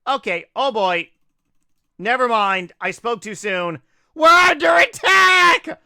Okay, oh boy. Never mind. I spoke too soon. We're under attack!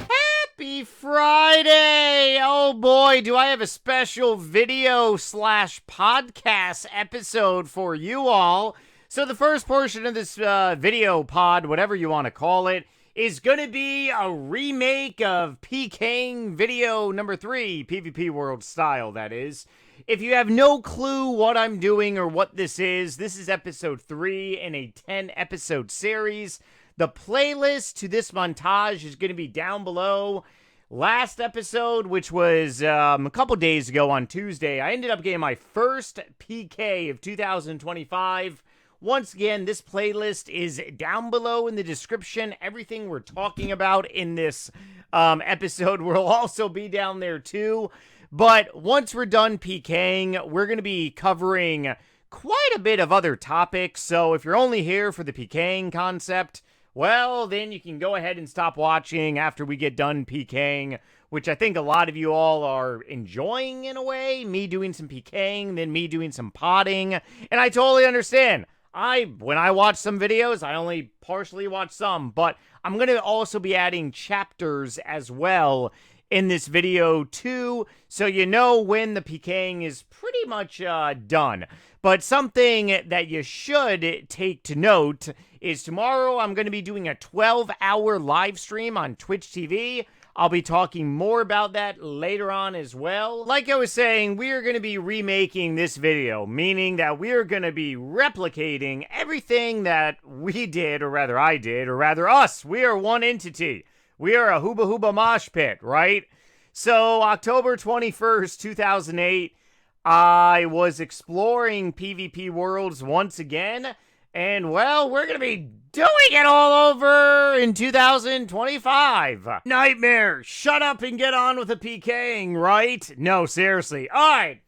Happy Friday! Oh boy, do I have a special video slash podcast episode for you all. So the first portion of this video pod, whatever you want to call it, is going to be a remake of Pking video number 3, PvP World style, that is. If you have no clue what I'm doing or what this is episode 3 in a 10-episode series. The playlist to this montage is going to be down below. Last episode, which was a couple days ago on Tuesday, I ended up getting my first PK of 2025. Once again, this playlist is down below in the description. Everything we're talking about in this episode will also be down there too. But once we're done PKing, we're going to be covering quite a bit of other topics. So if you're only here for the PKing concept, well, then you can go ahead and stop watching after we get done PKing, which I think a lot of you all are enjoying in a way. Me doing some PKing, then me doing some potting. And I totally understand. When I watch some videos, I only partially watch some, but I'm going to also be adding chapters as well in this video too, so you know when the PKing is pretty much done. But something that you should take to note is tomorrow I'm going to be doing a 12-hour live stream on Twitch TV. I'll be talking more about that later on as well. Like I was saying, we are going to be remaking this video, meaning that we are going to be replicating everything that we did, or rather I did, or rather us. We are one entity. We are a Hooba Hooba mosh pit, right? So, October 21st, 2008, I was exploring PvP Worlds once again, and, well, we're going to be doing it all over in 2025. Nightmare, shut up and get on with the PKing, right? No, seriously. All right.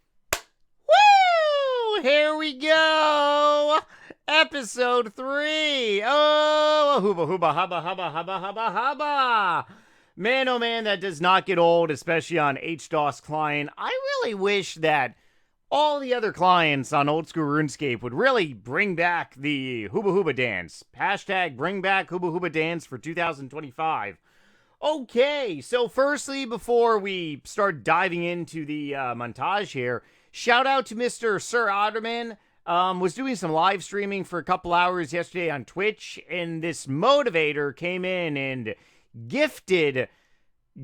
Woo! Here we go. Episode 3. Oh, hooba, hooba, hubba, hubba, hubba, hubba, hubba. Man, oh man, that does not get old, especially on HDOS client. I really wish that all the other clients on old school RuneScape would really bring back the hooba hooba dance. Hashtag bring back hooba hooba dance for 2025. Okay, so firstly, before we start diving into the montage here, shout out to Mr. Sir Otterman. Was doing some live streaming for a couple hours yesterday on Twitch, and this motivator came in and gifted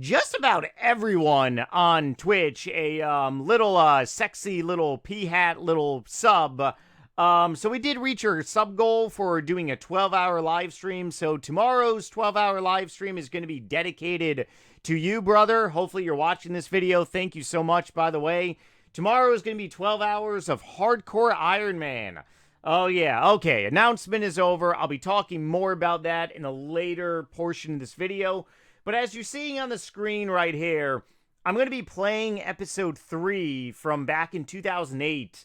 just about everyone on Twitch a little sexy little pea-hat little sub. So we did reach our sub goal for doing a 12-hour live stream. So tomorrow's 12-hour live stream is going to be dedicated to you, brother. Hopefully you're watching this video. Thank you so much, by the way. Tomorrow is going to be 12 hours of hardcore Iron Man. Oh, yeah. Okay, announcement is over. I'll be talking more about that in a later portion of this video. But as you're seeing on the screen right here, I'm going to be playing episode 3 from back in 2008.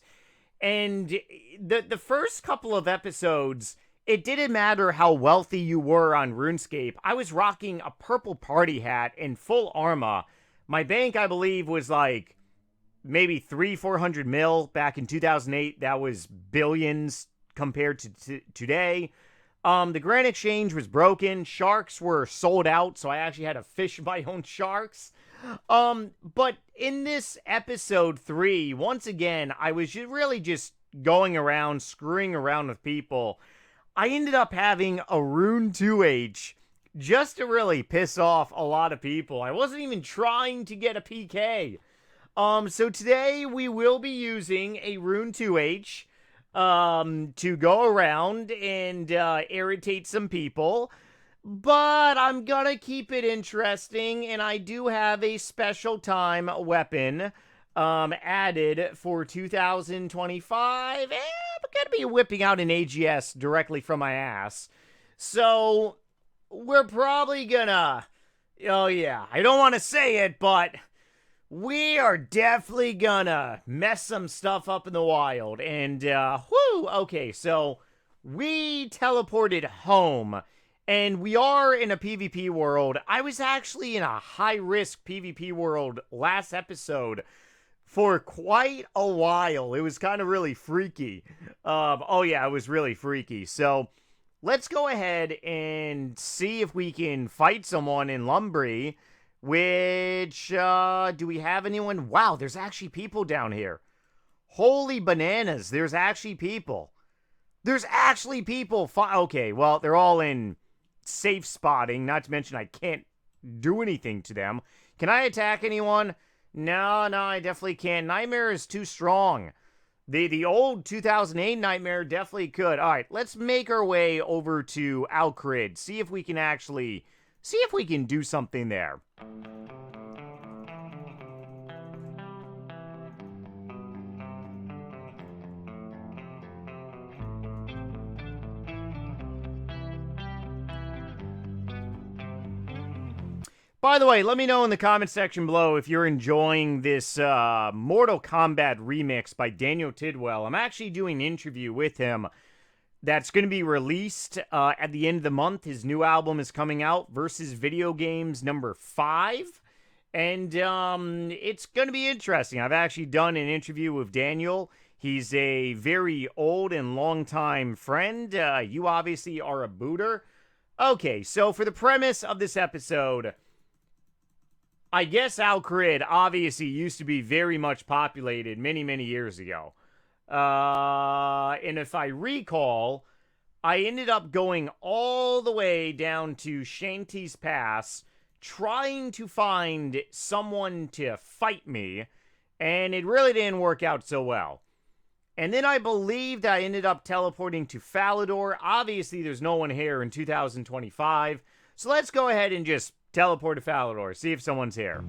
And the first couple of episodes, it didn't matter how wealthy you were on RuneScape. I was rocking a purple party hat in full armor. My bank, I believe, was like maybe 300-400 mil back in 2008. That was billions compared to today. The Grand Exchange was broken. Sharks were sold out, so I actually had to fish my own sharks. But in this episode 3, once again, I was really just going around, screwing around with people. I ended up having a Rune 2H just to really piss off a lot of people. I wasn't even trying to get a PK. So today we will be using a Rune 2H to go around and irritate some people. But I'm gonna keep it interesting, and I do have a special time weapon added for 2025. And I'm gonna be whipping out an AGS directly from my ass. So we're probably gonna, oh yeah, I don't want to say it, but We are definitely gonna mess some stuff up in the wild. And, whoo, okay, so we teleported home. And we are in a PvP world. I was actually in a high-risk PvP world last episode for quite a while. It was kind of really freaky. Oh yeah, it was really freaky. So let's go ahead and see if we can fight someone in Lumbry. Which, do we have anyone? Wow, there's actually people down here. Holy bananas, there's actually people. There's actually people. Okay, well, they're all in safe spotting. Not to mention I can't do anything to them. Can I attack anyone? No, I definitely can't. Nightmare is too strong. The old 2008 Nightmare definitely could. All right, let's make our way over to Alcrid. See if we can do something there. By the way, let me know in the comment section below if you're enjoying this Mortal Kombat remix by Daniel Tidwell. I'm actually doing an interview with him that's going to be released at the end of the month. His new album is coming out, Versus Video Games number 5. And it's going to be interesting. I've actually done an interview with Daniel. He's a very old and longtime friend. You obviously are a booter. Okay, so for the premise of this episode, I guess Alcrid obviously used to be very much populated many, many years ago. And if I recall, I ended up going all the way down to Shanty's Pass trying to find someone to fight me, and it really didn't work out so well. And then I believed I ended up teleporting to Falador. Obviously, there's no one here in 2025, so let's go ahead and just teleport to Falador, see if someone's here.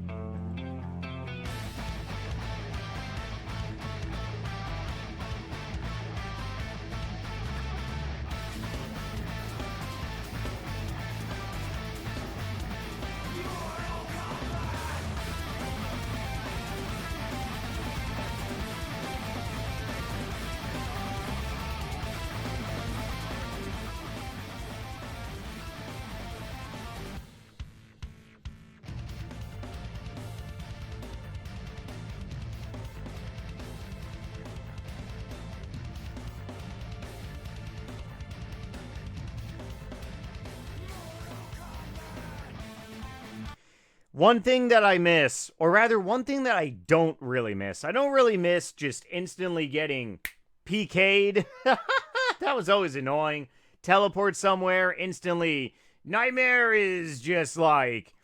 One thing that I miss, or rather one thing that I don't really miss. I don't really miss just instantly getting PK'd. That was always annoying. Teleport somewhere, instantly. Nightmare is just like,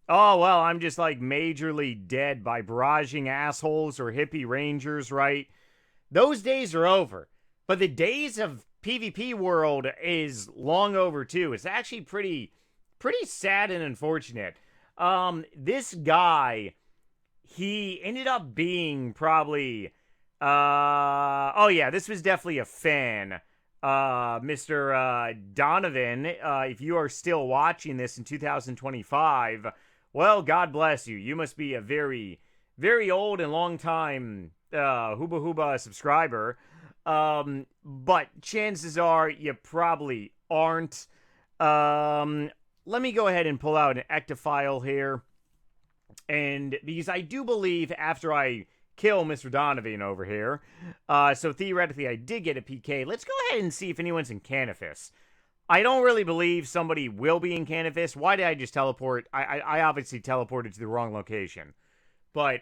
oh, well, I'm just like majorly dead by barraging assholes or hippie rangers, right? Those days are over. But the days of PvP world is long over too. It's actually pretty sad and unfortunate. This guy, he ended up being probably, oh yeah, this was definitely a fan. Mr. Donovan, if you are still watching this in 2025, well, God bless you. You must be a very, very old and long time, Hooba Hooba subscriber. But chances are you probably aren't. Let me go ahead and pull out an ectofile here. And because I do believe after I kill Mr. Donovan over here, so theoretically I did get a PK. Let's go ahead and see if anyone's in Canifis. I don't really believe somebody will be in Canifis. Why did I just teleport? I obviously teleported to the wrong location. But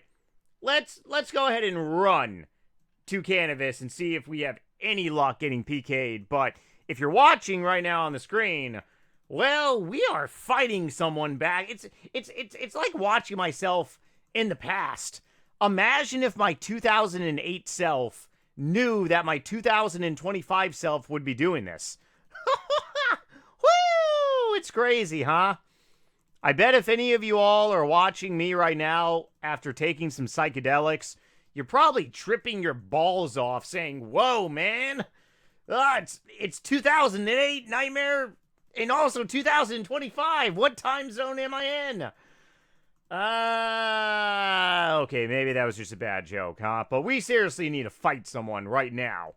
let's go ahead and run to Canifis and see if we have any luck getting PK'd. But if you're watching right now on the screen, well, we are fighting someone back. It's like watching myself in the past. Imagine if my 2008 self knew that my 2025 self would be doing this. Woo! It's crazy, huh? I bet if any of you all are watching me right now after taking some psychedelics, you're probably tripping your balls off saying, whoa, man. It's 2008 Nightmare and also 2025. What time zone am I in? Okay, maybe that was just a bad joke, huh? But we seriously need to fight someone right now.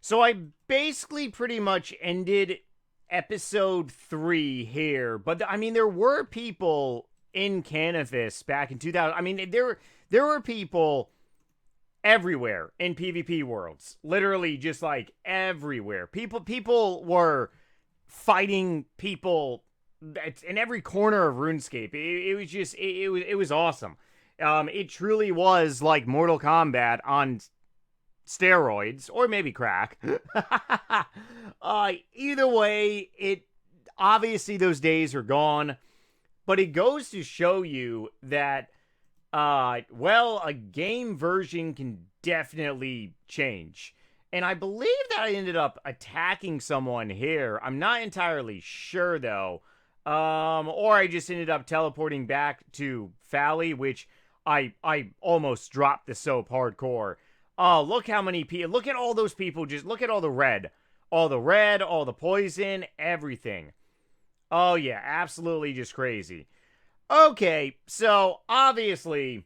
So I basically pretty much ended episode 3 here, but I mean there were people in Canvas back in 2000. I mean there were people everywhere in PvP worlds. Literally just like everywhere. People were fighting people in every corner of RuneScape. It was just it was awesome. It truly was like Mortal Kombat on steroids or maybe crack. Either way, it obviously those days are gone, but it goes to show you that well, a game version can definitely change. And I believe that I ended up attacking someone here. I'm not entirely sure though. Or I just ended up teleporting back to Fally, which I almost dropped the soap hardcore. Oh, look how many people. Look at all those people. Just look at all the red. All the red, all the poison, everything. Oh, yeah, absolutely just crazy. Okay, so obviously,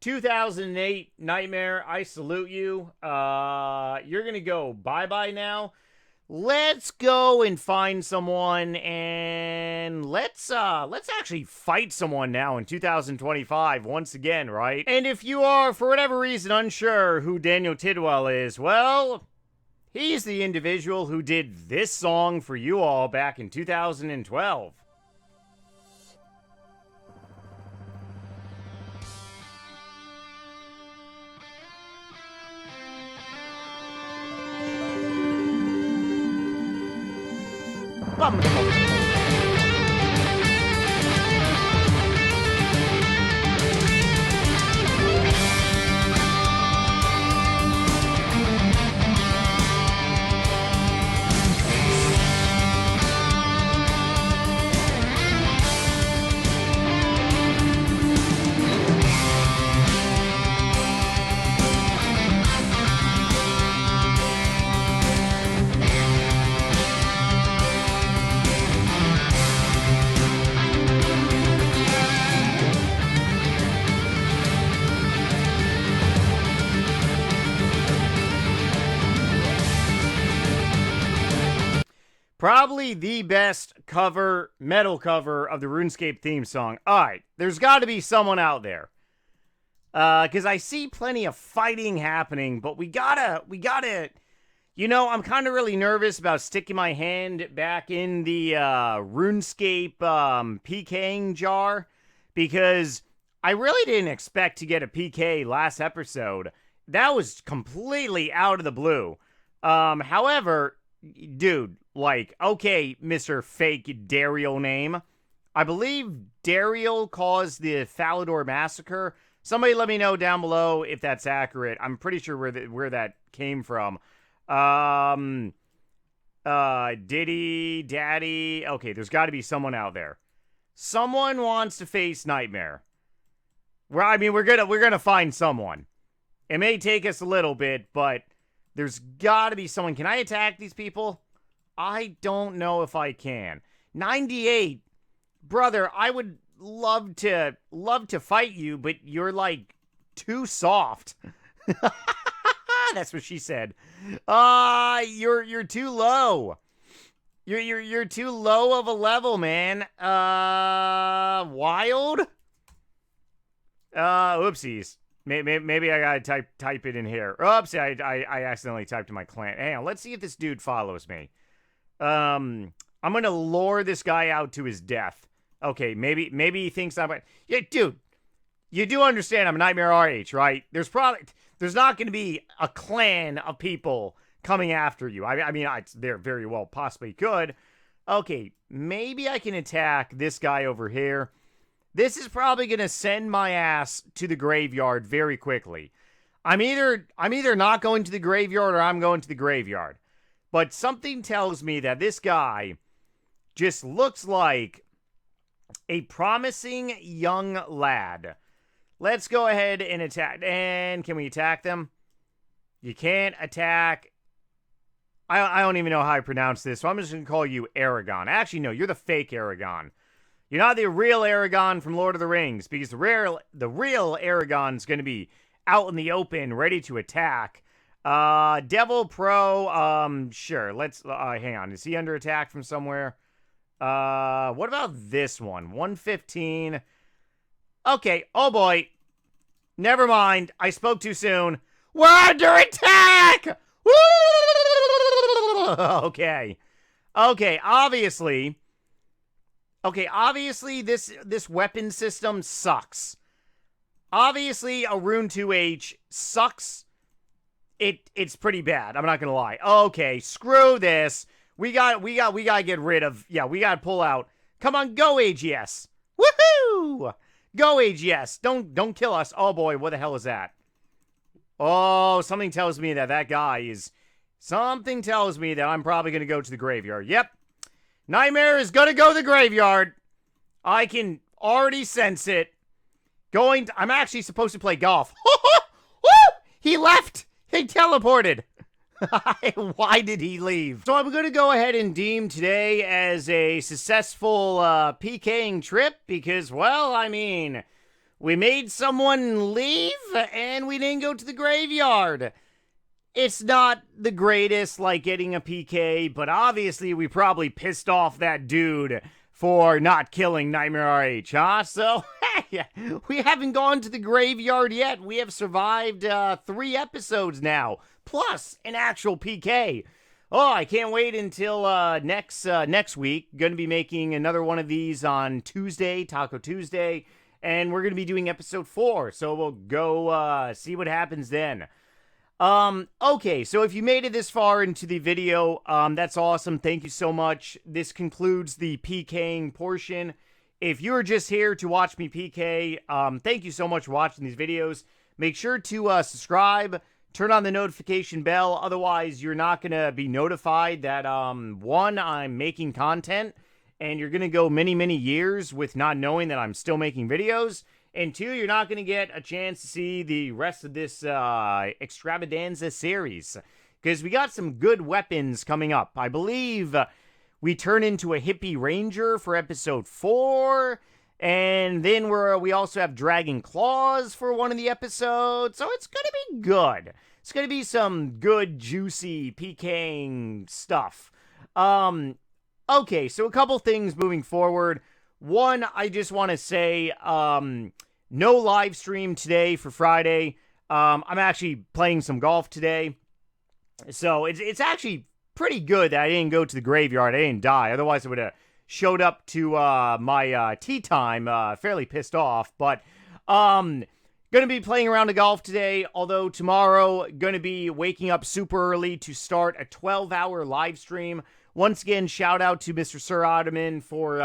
2008 Nightmare, I salute you. You're going to go bye-bye now. Let's go and find someone, and let's actually fight someone now in 2025 once again, right? And if you are, for whatever reason, unsure who Daniel Tidwell is, well, he's the individual who did this song for you all back in 2012. Probably the best cover, metal cover of the RuneScape theme song. Alright, there's got to be someone out there. Because I see plenty of fighting happening, but we gotta, you know, I'm kind of really nervous about sticking my hand back in the RuneScape Pking jar, because I really didn't expect to get a PK last episode. That was completely out of the blue. However, dude, like, okay, Mr. Fake Daryl name. I believe Daryl caused the Falador massacre. Somebody let me know down below if that's accurate. I'm pretty sure where that came from. Diddy, Daddy. Okay, there's got to be someone out there. Someone wants to face Nightmare. Well, I mean, we're gonna find someone. It may take us a little bit, but there's got to be someone. Can I attack these people? I don't know if I can. 98, brother. I would love to fight you, but you're like too soft. That's what she said. You're too low. You're too low of a level, man. Wild. Oopsies. Maybe I gotta type it in here. Oops, I accidentally typed in my clan. Hang on, let's see if this dude follows me. I'm gonna lure this guy out to his death. Okay, maybe he thinks I'm. Yeah, dude, you do understand I'm a NightmareRH, right? There's not going to be a clan of people coming after you. I mean, they're very well possibly could. Okay, maybe I can attack this guy over here. This is probably going to send my ass to the graveyard very quickly. I'm either not going to the graveyard or I'm going to the graveyard. But something tells me that this guy just looks like a promising young lad. Let's go ahead and attack. And can we attack them? You can't attack. I don't even know how I pronounce this, so I'm just going to call you Aragon. Actually, no, you're the fake Aragon. You're not the real Aragon from Lord of the Rings, because the real Aragon's going to be out in the open, ready to attack. Devil Pro, sure. Let's, hang on. Is he under attack from somewhere? What about this one? 115. Okay, oh boy. Never mind. I spoke too soon. We're under attack! Woo! Okay, obviously this weapon system sucks. Obviously, a Rune 2H sucks. It's pretty bad. I'm not gonna lie. Okay, screw this. We gotta get rid of. Yeah, we gotta pull out. Come on, go AGS. Woohoo! Go AGS. Don't kill us. Oh boy, what the hell is that? Oh, something tells me that guy is. Something tells me that I'm probably gonna go to the graveyard. Yep, Nightmare is gonna go to the graveyard. I can already sense it. I'm actually supposed to play golf. He left. He teleported. Why did he leave? So I'm going to go ahead and deem today as a successful PKing trip because, well, I mean, we made someone leave and we didn't go to the graveyard. It's not the greatest like getting a PK, but obviously we probably pissed off that dude for not killing NightmareRH, huh? So, we haven't gone to the graveyard yet. We have survived 3 episodes now, plus an actual PK. Oh, I can't wait until next week. Going to be making another one of these on Tuesday, Taco Tuesday, and we're going to be doing episode 4, so we'll go see what happens then. Okay, so if you made it this far into the video, that's awesome. Thank you so much. This concludes the PKing portion. If you're just here to watch me PK, thank you so much for watching these videos. Make sure to subscribe, turn on the notification bell, otherwise you're not going to be notified that, 1, I'm making content, and you're going to go many, many years with not knowing that I'm still making videos. And 2, you're not going to get a chance to see the rest of this extravaganza series. Because we got some good weapons coming up. I believe we turn into a hippie ranger for episode 4. And then we also have dragon claws for one of the episodes. So it's going to be good. It's going to be some good, juicy PKing stuff. Okay, so a couple things moving forward. 1, I just want to say, no live stream today for Friday. I'm actually playing some golf today. So it's actually pretty good that I didn't go to the graveyard. I didn't die. Otherwise, I would have showed up to my tea time fairly pissed off. But going to be playing around the golf today. Although tomorrow, going to be waking up super early to start a 12-hour live stream. Once again, shout out to Mr. Sir Ottoman for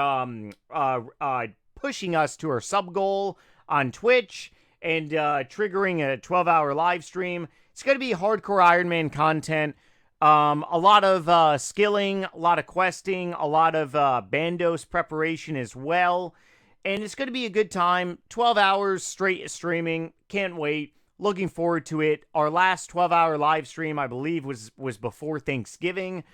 pushing us to our sub goal on Twitch and triggering a 12-hour live stream. It's going to be hardcore Iron Man content. A lot of skilling, a lot of questing, a lot of Bandos preparation as well. And it's going to be a good time. 12 hours straight streaming. Can't wait. Looking forward to it. Our last 12-hour live stream, I believe, was before Thanksgiving.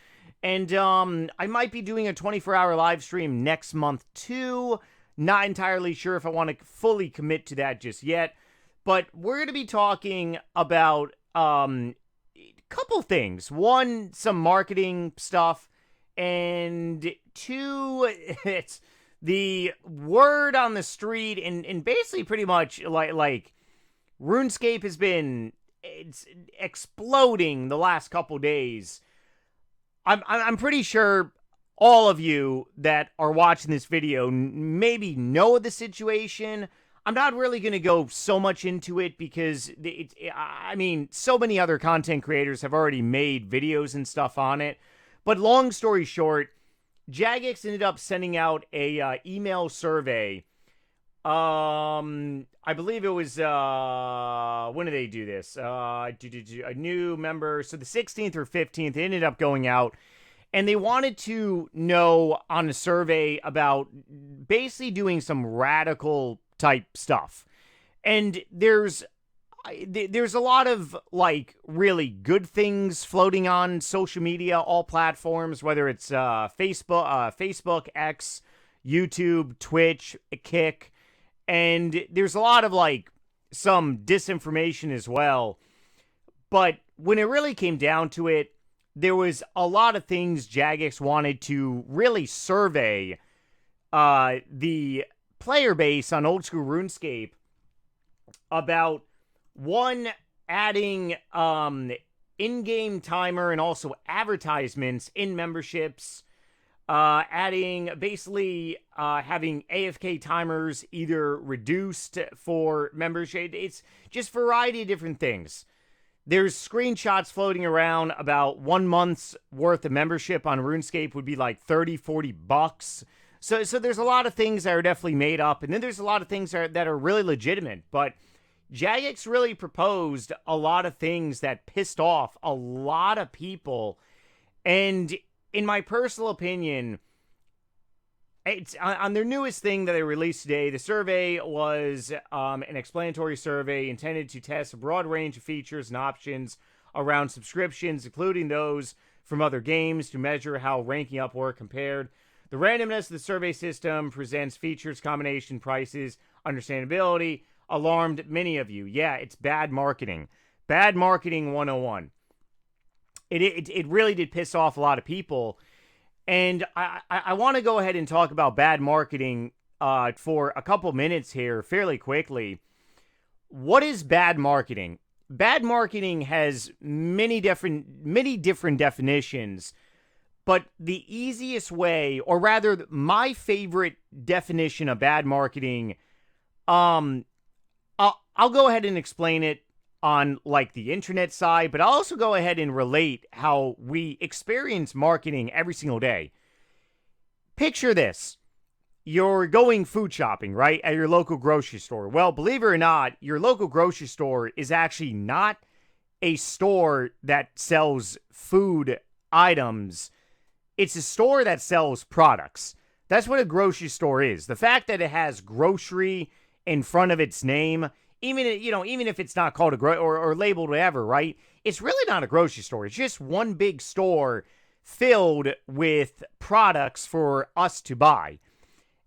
And I might be doing a 24-hour live stream next month, too. Not entirely sure if I want to fully commit to that just yet. But we're going to be talking about a couple things. 1, some marketing stuff. And 2, it's the word on the street. And basically pretty much like RuneScape has been exploding the last couple days. I'm pretty sure all of you that are watching this video maybe know the situation. I'm not really going to go so much into it because, I mean, so many other content creators have already made videos and stuff on it. But long story short, Jagex ended up sending out a email survey. I believe it was, when did they do this? A new member. So the 16th or 15th, it ended up going out. And they wanted to know on a survey about basically doing some radical type stuff. And there's a lot of like really good things floating on social media, all platforms, whether it's Facebook, X, YouTube, Twitch, Kick, and there's a lot of like some disinformation as well. But when it really came down to it, there was a lot of things Jagex wanted to really survey the player base on old school RuneScape about. One, adding in-game timer and also advertisements in memberships. Adding, basically, having AFK timers either reduced for membership. It's just a variety of different things. There's screenshots floating around about 1 month's worth of membership on RuneScape would be like $30-40. So there's a lot of things that are definitely made up. And then there's a lot of things that are really legitimate. But Jagex really proposed a lot of things that pissed off a lot of people. And in my personal opinion, it's on their newest thing that they released today. The survey was an explanatory survey intended to test a broad range of features and options around subscriptions, including those from other games, to measure how ranking up were compared. The randomness of the survey system presents features, combination, prices, understandability, alarmed many of you. Yeah, it's bad marketing. Bad marketing 101. It really did piss off a lot of people. And I want to go ahead and talk about bad marketing for a couple minutes here fairly quickly. What is bad marketing? Bad marketing has many different definitions, but the easiest way, or rather my favorite definition of bad marketing, I'll go ahead and explain it on like the internet side, but I'll also go ahead and relate how we experience marketing every single day. Picture this. You're going food shopping, right, at your local grocery store. Well, believe it or not, your local grocery store is actually not a store that sells food items. It's a store that sells products. That's what a grocery store is. The fact that it has grocery in front of its name, even if it's not called or labeled whatever, right? It's really not a grocery store. It's just one big store filled with products for us to buy.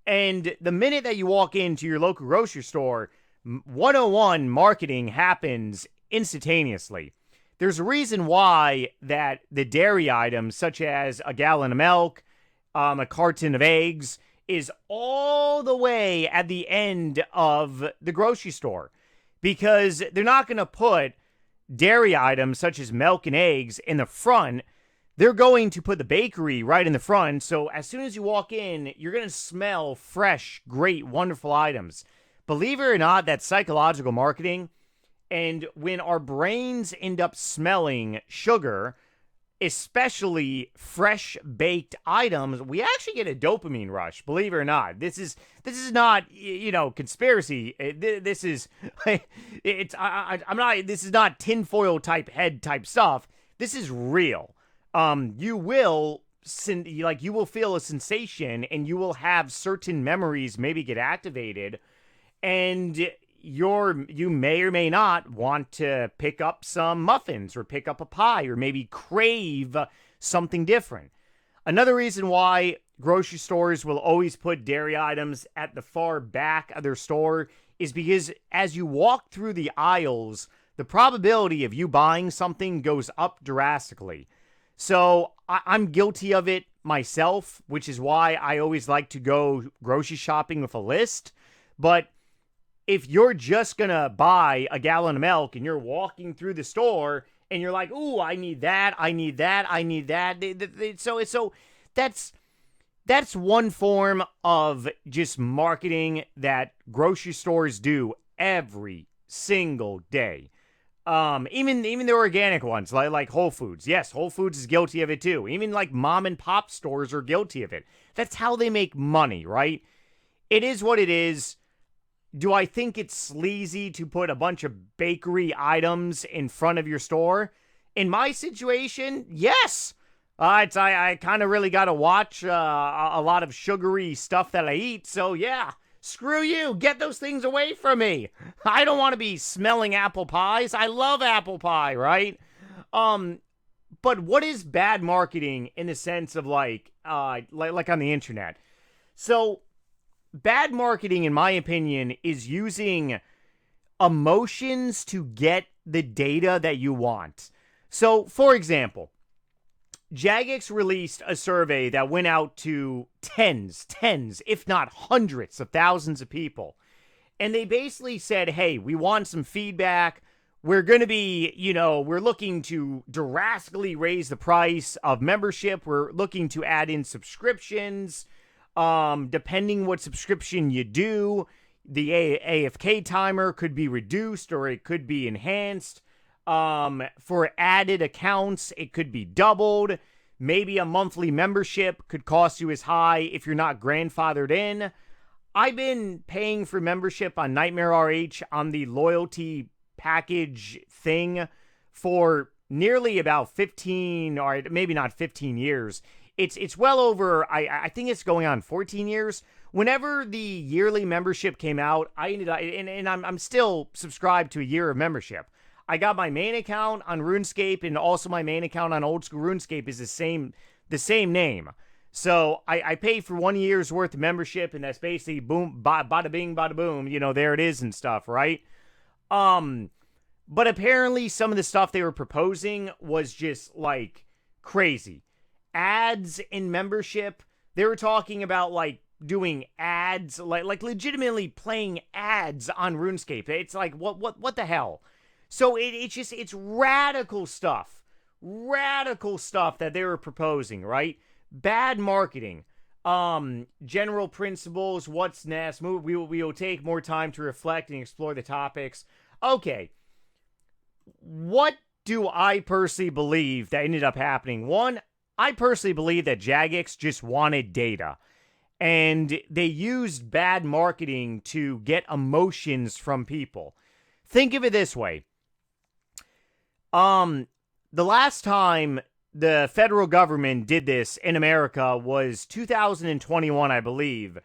And the minute that you walk into your local grocery store, 101 marketing happens instantaneously. There's a reason why that the dairy items, such as a gallon of milk, a carton of eggs, is all the way at the end of the grocery store, because they're not going to put dairy items such as milk and eggs in the front. They're going to put the bakery right in the front. So as soon as you walk in, you're going to smell fresh, great, wonderful items. Believe it or not, that's psychological marketing. And when our brains end up smelling sugar, especially fresh baked items, we actually get a dopamine rush. Believe it or not, this is not conspiracy. This is This is not tinfoil head type stuff. This is real. You will feel a sensation, and you will have certain memories maybe get activated, and you may or may not want to pick up some muffins or pick up a pie or maybe crave something different. Another reason why grocery stores will always put dairy items at the far back of their store is because as you walk through the aisles, the probability of you buying something goes up drastically. So I'm guilty of it myself, which is why I always like to go grocery shopping with a list. But if you're just going to buy a gallon of milk and you're walking through the store and you're like, ooh, I need that, I need that, I need that. So that's That's one form of just marketing that grocery stores do every single day. Even the organic ones, like Whole Foods. Yes, Whole Foods is guilty of it too. Even like mom and pop stores are guilty of it. That's how they make money, right? It is what it is. Do I think it's sleazy to put a bunch of bakery items in front of your store? In my situation, yes. I kind of really got to watch a lot of sugary stuff that I eat. So yeah, screw you. Get those things away from me. I don't want to be smelling apple pies. I love apple pie, right? But what is bad marketing in the sense of like on the internet? So bad marketing, in my opinion, is using emotions to get the data that you want. So, for example, Jagex released a survey that went out to tens, if not hundreds of thousands of people. And they basically said, hey, we want some feedback. We're going to be, we're looking to drastically raise the price of membership. We're looking to add in subscriptions. Depending what subscription you do, the AFK timer could be reduced or it could be enhanced. For added accounts, it could be doubled. Maybe a monthly membership could cost you as high if you're not grandfathered in. I've been paying for membership on NightmareRH on the loyalty package thing for nearly about 15, or maybe not 15 years. It's well over, I think it's going on 14 years. Whenever the yearly membership came out, I ended up, and I'm still subscribed to a year of membership. I got my main account on Runescape, and also my main account on Old School Runescape is the same name. So I pay for 1 year's worth of membership, and that's basically boom, bada bing, bada boom. There it is and stuff, right? But apparently some of the stuff they were proposing was just like crazy. Ads in membership. They were talking about like doing ads, like legitimately playing ads on RuneScape. It's like what the hell? So it's radical stuff that they were proposing, right? Bad marketing. General principles, what's next? We will take more time to reflect and explore the topics. Okay. What do I personally believe that ended up happening? One, I personally believe that Jagex just wanted data. And they used bad marketing to get emotions from people. Think of it this way. The last time the federal government did this in America was 2021, I believe.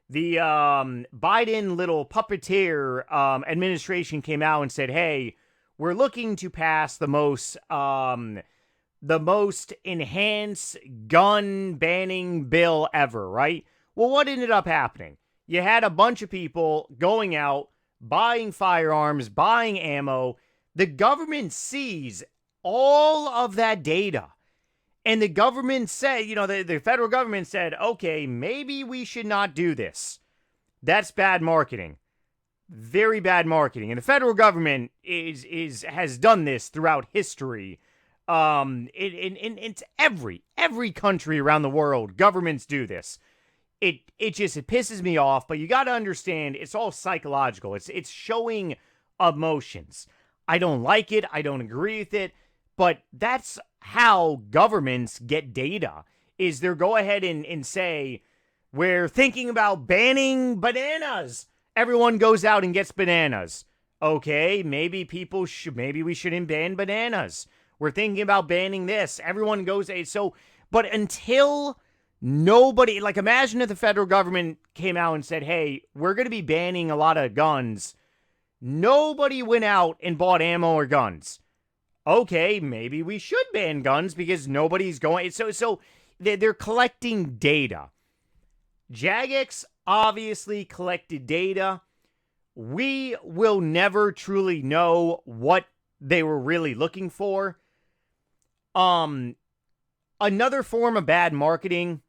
The Biden little puppeteer administration came out and said, hey, we're looking to pass the most enhanced gun banning bill ever, right? Well, what ended up happening? You had a bunch of people going out, buying firearms, buying ammo. The government sees all of that data. And the government said, the federal government said, okay, maybe we should not do this. That's bad marketing. Very bad marketing. And the federal government has done this throughout history. It's every country around the world, governments do this. It pisses me off, but you got to understand it's all psychological. It's showing emotions. I don't like it. I don't agree with it. But that's how governments get data, is they'll go ahead and say, we're thinking about banning bananas. Everyone goes out and gets bananas. Okay, maybe we shouldn't ban bananas. We're thinking about banning this. Everyone goes, but until nobody, like imagine if the federal government came out and said, hey, we're going to be banning a lot of guns. Nobody went out and bought ammo or guns. Okay, maybe we should ban guns because nobody's going. So they're collecting data. Jagex obviously collected data. We will never truly know what they were really looking for. Another form of bad marketing.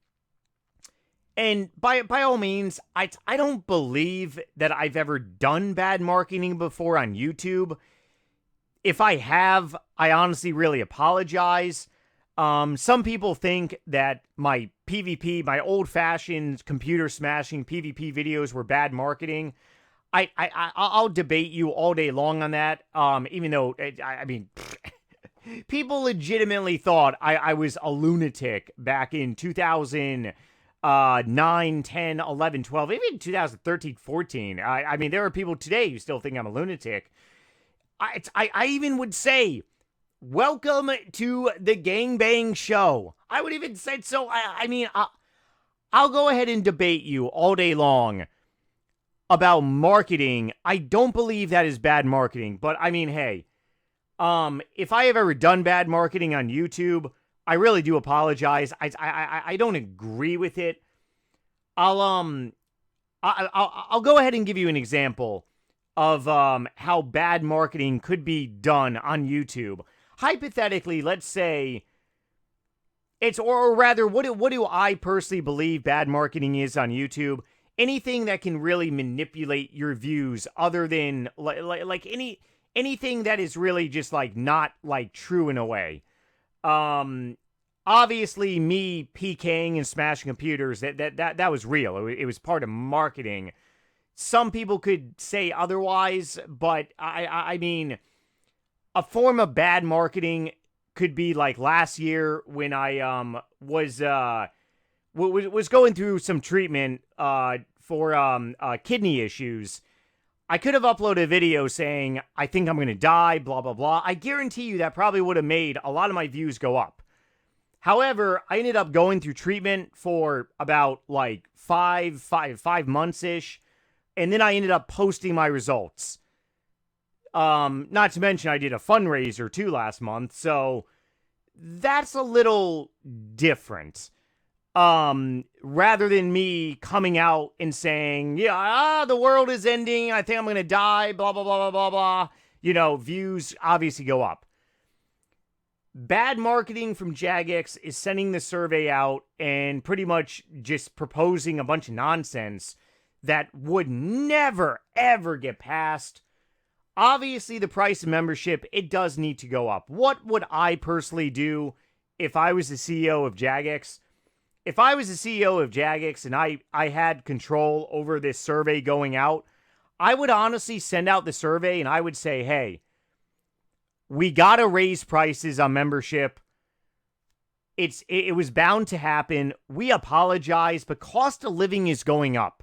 And by all means, I don't believe that I've ever done bad marketing before on YouTube. If I have, I honestly really apologize. Some people think that my PvP, my old-fashioned computer smashing PvP videos were bad marketing. I'll debate you all day long on that. Even though, I mean, people legitimately thought I was a lunatic back in 2009, 10, 11, 12, even 2013, 14. I mean, there are people today who still think I'm a lunatic. I even would say, welcome to the gangbang show. I would even say so. I'll go ahead and debate you all day long about marketing. I don't believe that is bad marketing, but I mean, hey, if I have ever done bad marketing on YouTube, I really do apologize. I don't agree with it. I'll go ahead and give you an example of how bad marketing could be done on YouTube. Hypothetically, let's say it's, or rather, what do I personally believe bad marketing is on YouTube? Anything that can really manipulate your views, other than like anything that is really just like not like true in a way. Obviously, me Pking and smashing computers, that was real. It was part of marketing. Some people could say otherwise, but I mean, a form of bad marketing could be like last year when I was going through some treatment for kidney issues. I could have uploaded a video saying, I think I'm going to die, blah, blah, blah. I guarantee you that probably would have made a lot of my views go up. However, I ended up going through treatment for about like five months-ish. And then I ended up posting my results. Not to mention I did a fundraiser too last month. So that's a little different. Rather than me coming out and saying, yeah, the world is ending, I think I'm going to die, blah, blah, blah, blah, blah, blah. You know, views obviously go up. Bad marketing from Jagex is sending the survey out and pretty much just proposing a bunch of nonsense that would never, ever get passed. Obviously, the price of membership, it does need to go up. What would I personally do if I was the CEO of Jagex? If I was the CEO of Jagex and I had control over this survey going out, I would honestly send out the survey and I would say, hey, we got to raise prices on membership. It was bound to happen. We apologize, but cost of living is going up.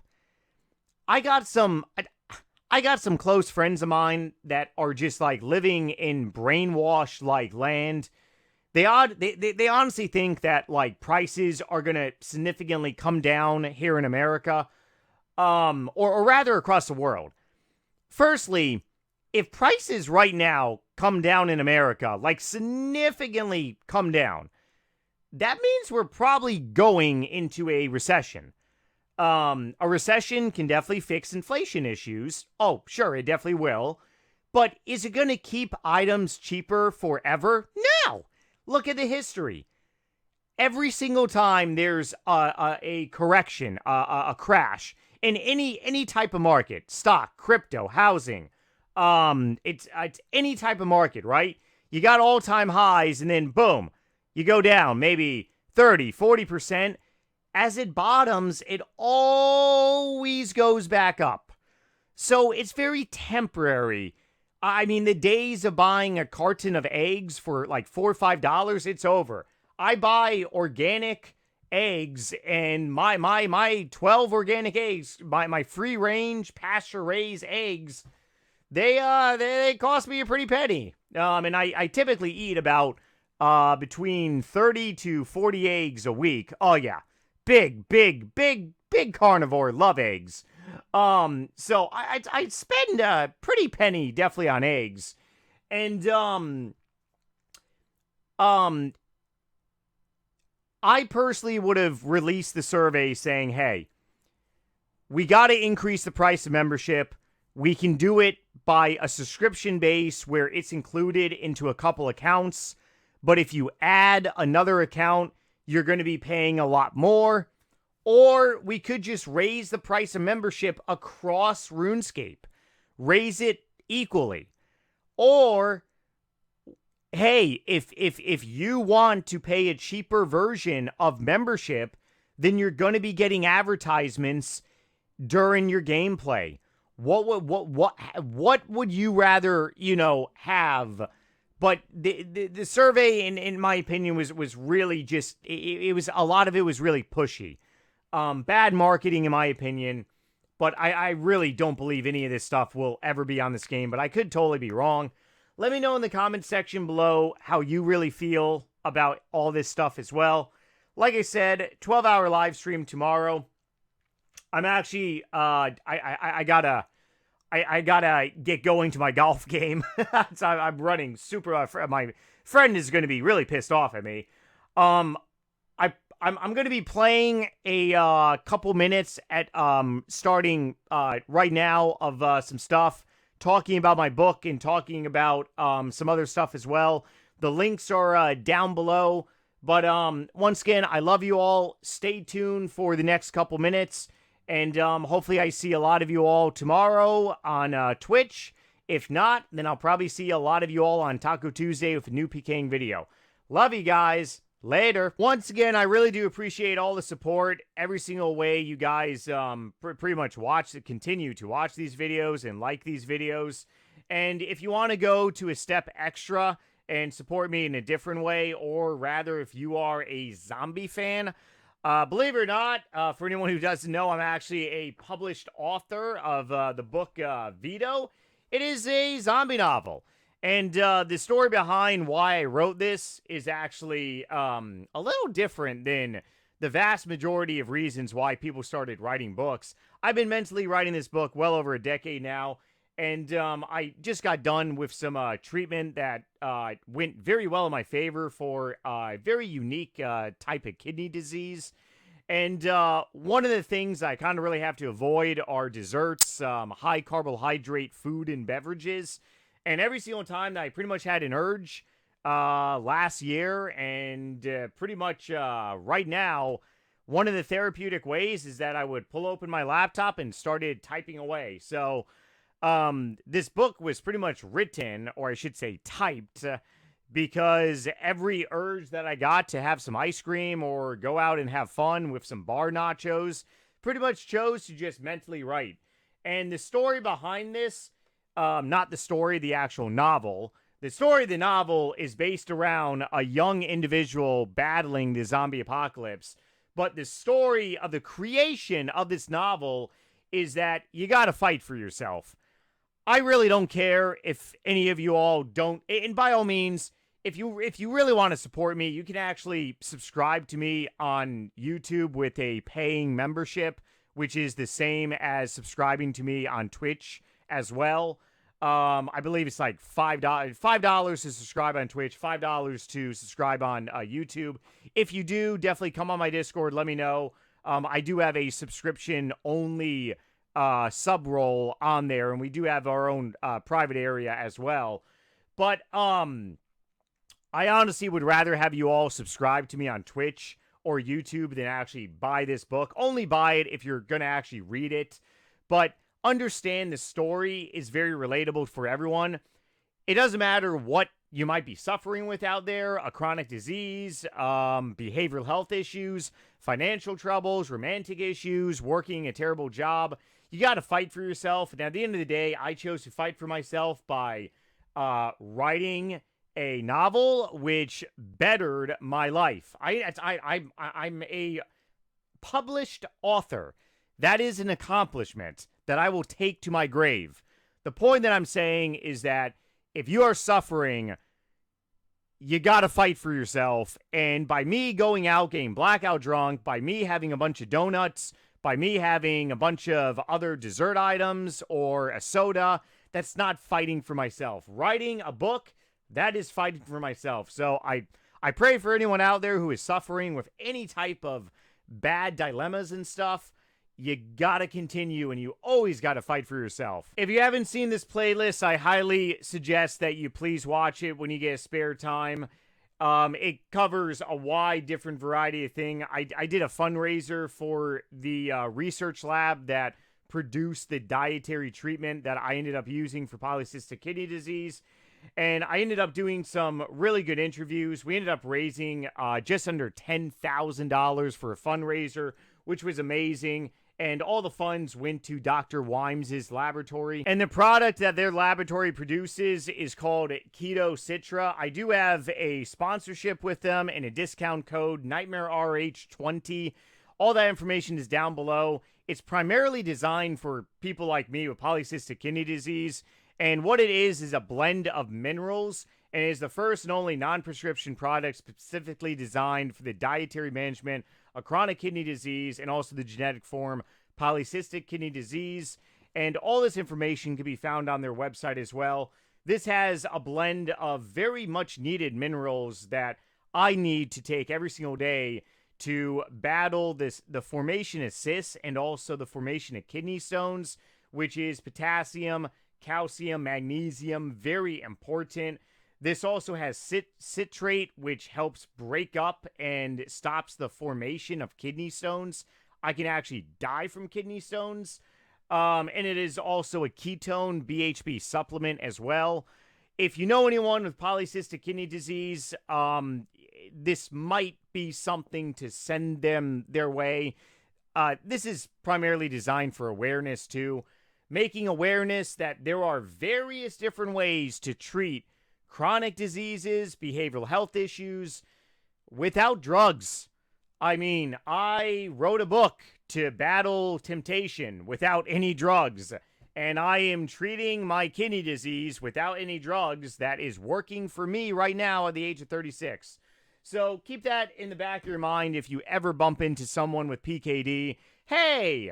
I got some close friends of mine that are just like living in brainwashed like land. They honestly think that like prices are going to significantly come down here in America, or rather across the world. Firstly, if prices right now come down in America, like significantly come down, that means we're probably going into a recession. A recession can definitely fix inflation issues. Oh, sure, it definitely will. But is it going to keep items cheaper forever? No. Look at the history. Every single time there's a correction, a crash in any type of market, stock, crypto, housing, it's any type of market, right? You got all-time highs and then boom, you go down maybe 30, 40%. As it bottoms, it always goes back up. So it's very temporary. I mean, the days of buying a carton of eggs for like $4 or $5, it's over. I buy organic eggs, and my 12 organic eggs, my free range pasture raised eggs, they cost me a pretty penny. And I typically eat about between 30 to 40 eggs a week. Oh yeah. Big carnivore, love eggs. So I spend a pretty penny definitely on eggs. And I personally would have released the survey saying, hey, we got to increase the price of membership. We can do it by a subscription base where it's included into a couple accounts. But if you add another account, you're going to be paying a lot more. Or we could just raise the price of membership across RuneScape. Raise it equally. Or, hey, if you want to pay a cheaper version of membership, then you're going to be getting advertisements during your gameplay. What would you rather, have? But the survey, in my opinion, was really just, it was, a lot of it was really pushy. Bad marketing, in my opinion. But I really don't believe any of this stuff will ever be on this game, but I could totally be wrong. Let me know in the comment section below how you really feel about all this stuff as well. Like I said, 12-hour live stream tomorrow. I'm actually, I gotta get going to my golf game. So I'm running super. My friend is going to be really pissed off at me. I'm going to be playing a couple minutes at starting right now of some stuff, talking about my book and talking about some other stuff as well. The links are down below. But once again, I love you all. Stay tuned for the next couple minutes. And hopefully I see a lot of you all tomorrow on Twitch. If not, then I'll probably see a lot of you all on Taco Tuesday with a new Pking video. Love you guys. Later. Once again, I really do appreciate all the support. Every single way you guys pretty much continue to watch these videos and like these videos. And if you want to go to a step extra and support me in a different way, or rather if you are a zombie fan, believe it or not, for anyone who doesn't know, I'm actually a published author of the book Vito. It is a zombie novel. And the story behind why I wrote this is actually a little different than the vast majority of reasons why people started writing books. I've been mentally writing this book well over a decade now. And I just got done with some treatment that went very well in my favor for a very unique type of kidney disease. And one of the things I kind of really have to avoid are desserts, high carbohydrate food and beverages. And every single time that I pretty much had an urge last year and pretty much right now, one of the therapeutic ways is that I would pull open my laptop and started typing away. So this book was pretty much written, or I should say typed, because every urge that I got to have some ice cream or go out and have fun with some bar nachos, pretty much chose to just mentally write. And the story behind this, not the story, the actual novel. The story of the novel is based around a young individual battling the zombie apocalypse. But the story of the creation of this novel is that you got to fight for yourself. I really don't care if any of you all don't. And by all means, if you really want to support me, you can actually subscribe to me on YouTube with a paying membership, which is the same as subscribing to me on Twitch as well. I believe it's like $5 to subscribe on Twitch, $5 to subscribe on YouTube. If you do, definitely come on my Discord. Let me know. I do have a subscription only sub role on there, and we do have our own private area as well. But I honestly would rather have you all subscribe to me on Twitch or YouTube than actually buy this book. Only buy it if you're gonna actually read it. But understand the story is very relatable for everyone. It doesn't matter what you might be suffering with out there, a chronic disease, behavioral health issues, financial troubles, romantic issues, working a terrible job. You got to fight for yourself. And at the end of the day, I chose to fight for myself by writing a novel which bettered my life. I'm a published author. That is an accomplishment that I will take to my grave. The point that I'm saying is that if you are suffering, you got to fight for yourself. And by me going out, getting blackout drunk, by me having a bunch of donuts, by me having a bunch of other dessert items or a soda, that's not fighting for myself. Writing a book, that is fighting for myself. So I pray for anyone out there who is suffering with any type of bad dilemmas and stuff. You gotta continue, and you always gotta fight for yourself. If you haven't seen this playlist, I highly suggest that you please watch it when you get a spare time. It covers a wide different variety of thing. I did a fundraiser for the research lab that produced the dietary treatment that I ended up using for polycystic kidney disease. And I ended up doing some really good interviews. We ended up raising just under $10,000 for a fundraiser, which was amazing. And all the funds went to Dr. Wimes' laboratory. And the product that their laboratory produces is called KetoCitra. I do have a sponsorship with them and a discount code, NightmareRH20. All that information is down below. It's primarily designed for people like me with polycystic kidney disease. And what it is a blend of minerals, and it is the first and only non-prescription product specifically designed for the dietary management of chronic kidney disease and also the genetic form polycystic kidney disease. And all this information can be found on their website as well. This has a blend of very much needed minerals that I need to take every single day to battle the formation of cysts and also the formation of kidney stones, which is potassium, calcium, magnesium, very important. This also has citrate, which helps break up and stops the formation of kidney stones. I can actually die from kidney stones. And it is also a ketone BHB supplement as well. If you know anyone with polycystic kidney disease, this might be something to send them their way. This is primarily designed for awareness too. Making awareness that there are various different ways to treat chronic diseases, behavioral health issues, without drugs. I mean, I wrote a book to battle temptation without any drugs, and I am treating my kidney disease without any drugs that is working for me right now at the age of 36. So keep that in the back of your mind if you ever bump into someone with PKD. Hey,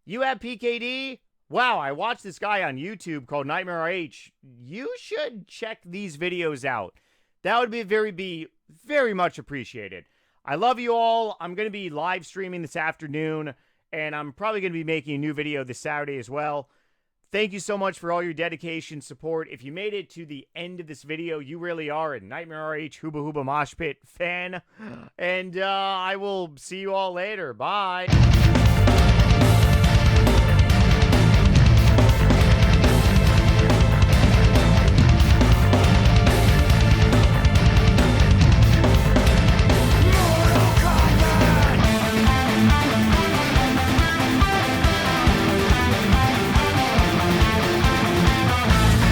you have PKD? Wow, I watched this guy on YouTube called NightmareRH. You should check these videos out. That would be very much appreciated. I love you all. I'm going to be live streaming this afternoon, and I'm probably going to be making a new video this Saturday as well. Thank you so much for all your dedication, support. If you made it to the end of this video, you really are a NightmareRH Hooba Hooba Mosh Pit fan. And I will see you all later. Bye.